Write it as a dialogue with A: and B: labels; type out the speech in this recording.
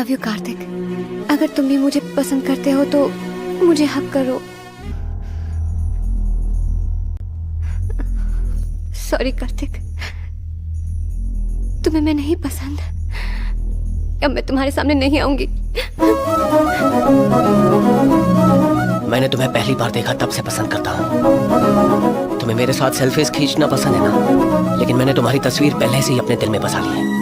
A: Love you Kartik. अगर तुम भी मुझे पसंद करते हो तो मुझे हक करो। सॉरी कार्तिक, तुम्हें मैं नहीं पसंद। अब मैं तुम्हारे सामने नहीं आऊंगी।
B: मैंने तुम्हें पहली बार देखा तब से पसंद करता हूँ। तुम्हें मेरे साथ सेल्फीज खींचना पसंद है ना, लेकिन मैंने तुम्हारी तस्वीर पहले से ही अपने दिल में बसा ली है।